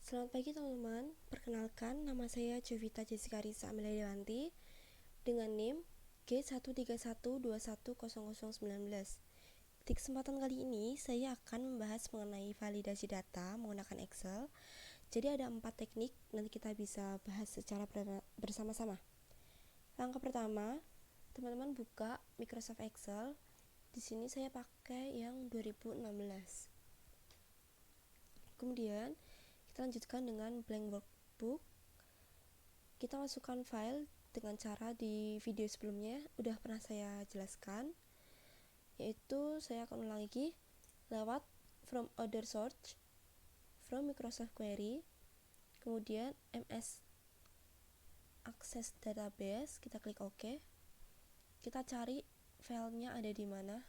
Selamat pagi teman-teman, perkenalkan nama saya Jovita Jessica Risa Amelia Dewanti dengan NIM G131210019. Di kesempatan kali ini saya akan membahas mengenai validasi data menggunakan Excel. Jadi ada 4 teknik, nanti kita bisa bahas secara bersama-sama. Langkah pertama, teman-teman buka Microsoft Excel. Di sini saya pakai yang 2016. Kemudian kita lanjutkan dengan blank workbook. Kita masukkan file dengan cara di video sebelumnya udah pernah saya jelaskan, yaitu saya akan ulang lagi lewat from other source, from Microsoft Query, kemudian MS Access Database, kita klik OK. Kita cari filenya ada di mana.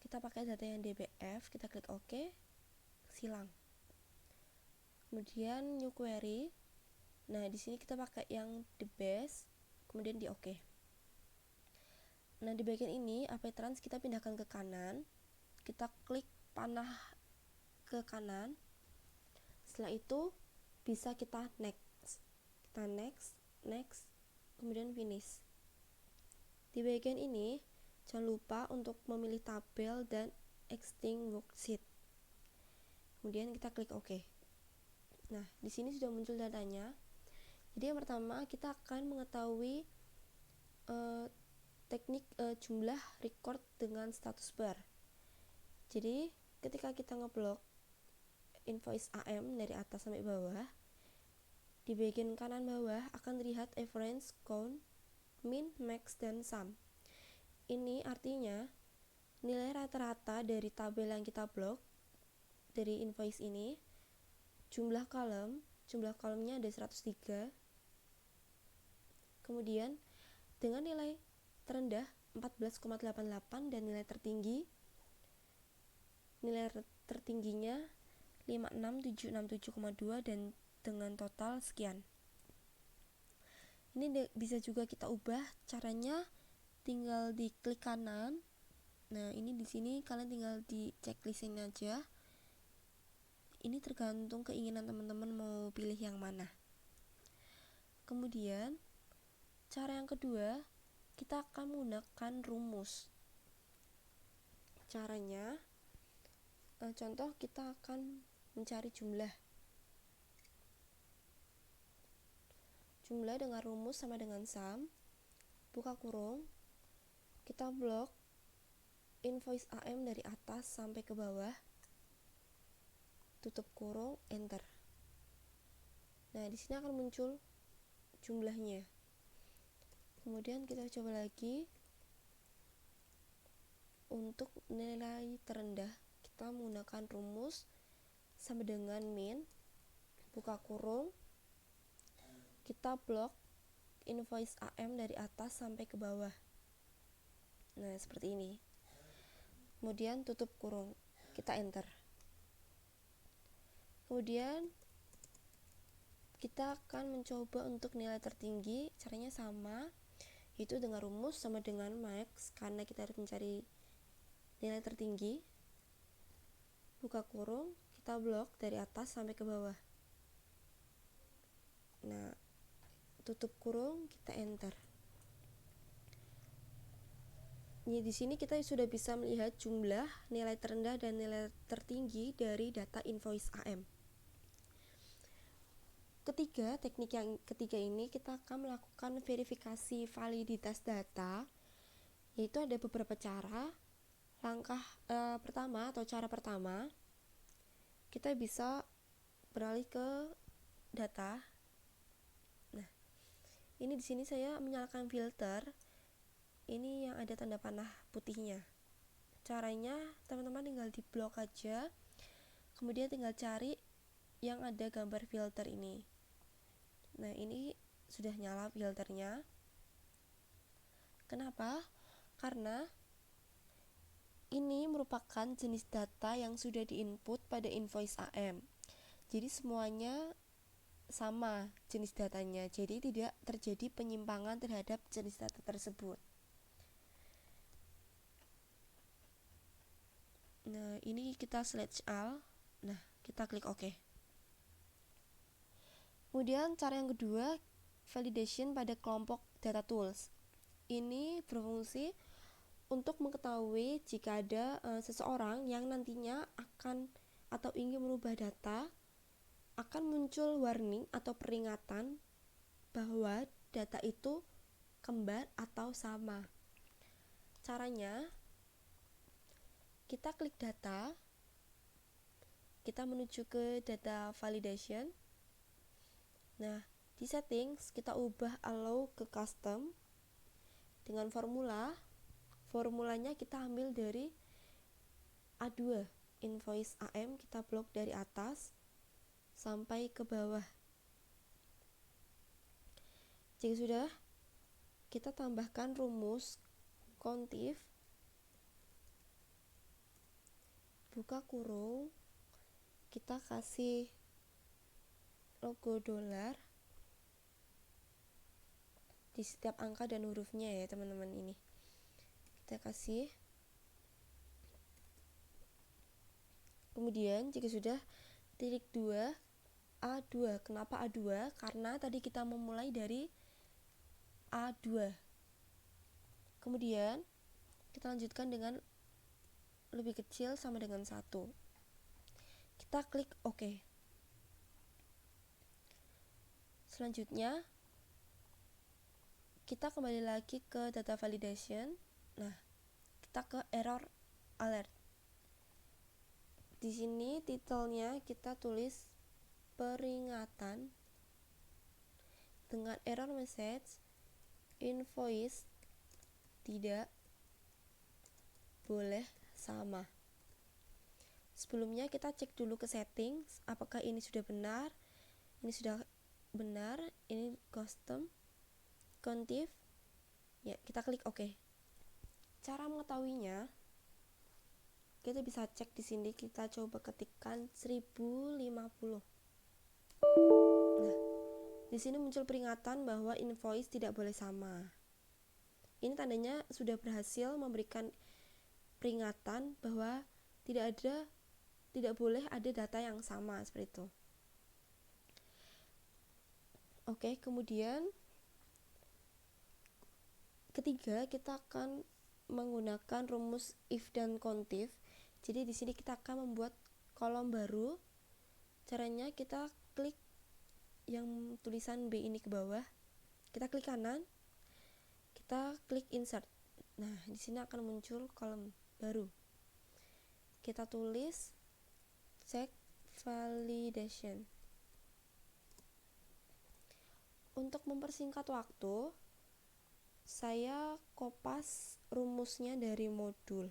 Kita pakai data yang DBF, kita klik OK, silang. Kemudian new query. Nah, di sini kita pakai yang the best, kemudian di OK. Nah, di bagian ini AP Trans kita pindahkan ke kanan. Kita klik panah ke kanan. Setelah itu bisa kita next. Kita next, kemudian finish. Di bagian ini jangan lupa untuk memilih tabel dan extend worksheet. Kemudian kita klik OK. Nah, di sini sudah muncul datanya. Jadi yang pertama kita akan mengetahui teknik jumlah record dengan status bar. Jadi ketika kita ngeblok invoice AM dari atas sampai bawah, di bagian kanan bawah akan terlihat average, count, min, max, dan sum. Ini artinya nilai rata-rata dari tabel yang kita blok dari invoice ini. Jumlah kolomnya ada 103. Kemudian dengan nilai terendah 14,88 dan nilai tertingginya 56767,2 dan dengan total sekian. Ini bisa juga kita ubah, caranya tinggal di klik kanan. Nah, ini di sini kalian tinggal di checklistin aja. Ini tergantung keinginan teman-teman mau pilih yang mana. Kemudian cara yang kedua, kita akan menggunakan rumus. Caranya, contoh kita akan mencari jumlah dengan rumus sama dengan sum, buka kurung, kita blok invoice AM dari atas sampai ke bawah, tutup kurung, enter. Nah, di sini akan muncul jumlahnya. Kemudian kita coba lagi untuk nilai terendah, kita menggunakan rumus sama dengan min, buka kurung, kita blok invoice AM dari atas sampai ke bawah. Nah, seperti ini. Kemudian tutup kurung, kita enter. Kemudian kita akan mencoba untuk nilai tertinggi. Caranya sama, yaitu dengan rumus sama dengan max, karena kita harus mencari nilai tertinggi. Buka kurung, kita blok dari atas sampai ke bawah. Nah, tutup kurung, kita enter. Di sini kita sudah bisa melihat jumlah, nilai terendah dan nilai tertinggi dari data invoice AM. Teknik yang ketiga ini kita akan melakukan verifikasi validitas data, yaitu ada beberapa cara. Langkah pertama atau cara pertama, kita bisa beralih ke data. Nah, ini di sini saya menyalakan filter. Ini yang ada tanda panah putihnya. Caranya teman-teman tinggal di blok aja, kemudian tinggal cari yang ada gambar filter ini. Nah, ini sudah nyala filternya. Kenapa? Karena ini merupakan jenis data yang sudah diinput pada invoice AM. Jadi semuanya sama jenis datanya. Jadi tidak terjadi penyimpangan terhadap jenis data tersebut. Nah, ini kita select all. Nah, kita klik OK. Kemudian cara yang kedua, validation pada kelompok data tools. Ini berfungsi untuk mengetahui jika ada seseorang yang nantinya akan atau ingin merubah data, akan muncul warning atau peringatan bahwa data itu kembar atau sama. Caranya, kita klik data, kita menuju ke data validation. Nah, di settings kita ubah allow ke custom dengan formulanya kita ambil dari A2 invoice AM, kita blok dari atas sampai ke bawah. Jika sudah, kita tambahkan rumus contif buka kurung, kita kasih logo dolar di setiap angka dan hurufnya ya teman-teman. Ini kita kasih. Kemudian jika sudah, titik 2 A2. Kenapa A2? Karena tadi kita memulai dari A2. Kemudian kita lanjutkan dengan lebih kecil sama dengan 1. Kita klik OK. Selanjutnya kita kembali lagi ke data validation. Nah, kita ke error alert. Di sini titelnya kita tulis peringatan dengan error message invoice tidak boleh sama. Sebelumnya kita cek dulu ke settings apakah ini sudah benar. Ini sudah benar, ini custom contif. Ya, kita klik OK. Cara mengetahuinya, kita bisa cek di sini, kita coba ketikkan 1050. Nah, di sini muncul peringatan bahwa invoice tidak boleh sama. Ini tandanya sudah berhasil memberikan peringatan bahwa tidak boleh ada data yang sama seperti itu. Oke, kemudian ketiga kita akan menggunakan rumus if dan contif. Jadi di sini kita akan membuat kolom baru. Caranya kita klik yang tulisan B ini ke bawah. Kita klik kanan. Kita klik insert. Nah, di sini akan muncul kolom baru. Kita tulis check validation. Untuk mempersingkat waktu, saya kopas rumusnya dari modul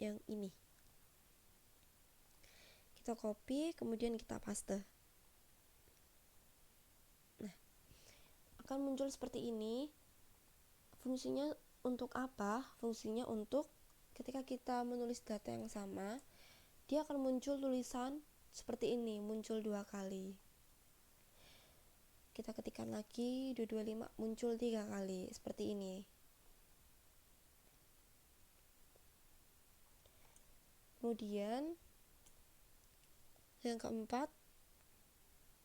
yang ini. Kita copy, kemudian kita paste. Nah, akan muncul seperti ini. Fungsinya untuk apa? Fungsinya untuk ketika kita menulis data yang sama, dia akan muncul tulisan seperti ini, muncul 2 kali. Kita ketikkan lagi 225, muncul 3 kali seperti ini. Kemudian yang keempat,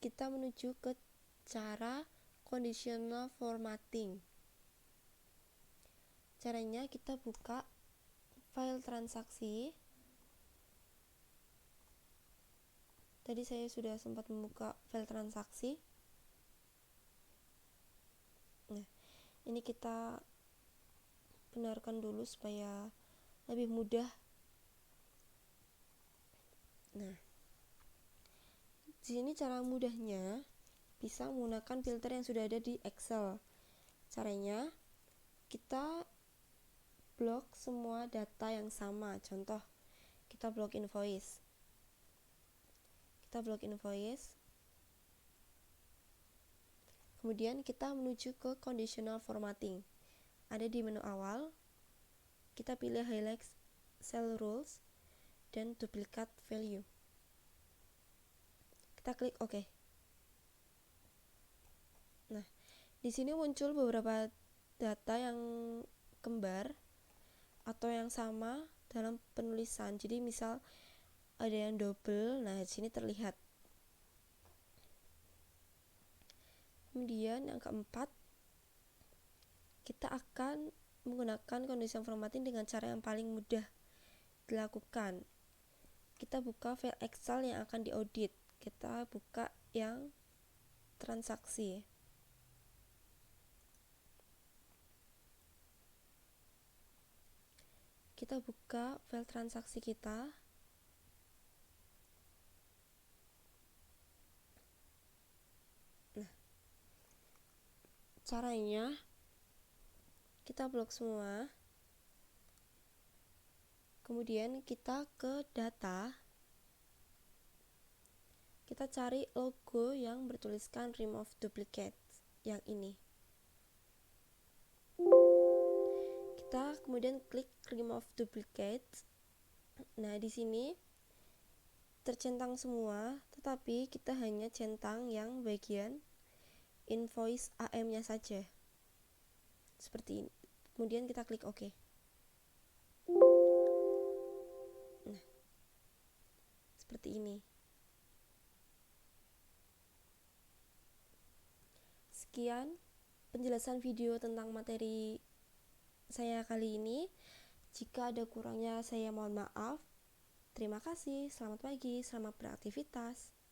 kita menuju ke cara conditional formatting. Caranya kita buka file transaksi. Tadi saya sudah sempat membuka file transaksi. Nah, ini kita benarkan dulu supaya lebih mudah. Nah, di sini cara mudahnya bisa menggunakan filter yang sudah ada di Excel. Caranya kita blok semua data yang sama. Contoh, kita blok invoice. Kemudian kita menuju ke conditional formatting. Ada di menu awal. Kita pilih highlight cell rules dan duplicate value. Kita klik OK. Nah, di sini muncul beberapa data yang kembar atau yang sama dalam penulisan. Jadi misal ada yang double, nah di sini terlihat. Kemudian yang keempat, kita akan menggunakan condition formatting dengan cara yang paling mudah dilakukan. Kita buka file Excel yang akan diaudit. Kita buka yang transaksi. Kita buka file transaksi kita. Nah, caranya kita blok semua. Kemudian kita ke data. Kita cari logo yang bertuliskan remove duplicate, yang ini. Kita kemudian klik remove duplicate. Nah, di sini tercentang semua, tetapi kita hanya centang yang bagian invoice AM-nya saja. Seperti ini. Kemudian kita klik OK. Nah, seperti ini. Sekian penjelasan video tentang materi saya kali ini. Jika ada kurangnya saya mohon maaf. Terima kasih, selamat pagi, selamat beraktivitas.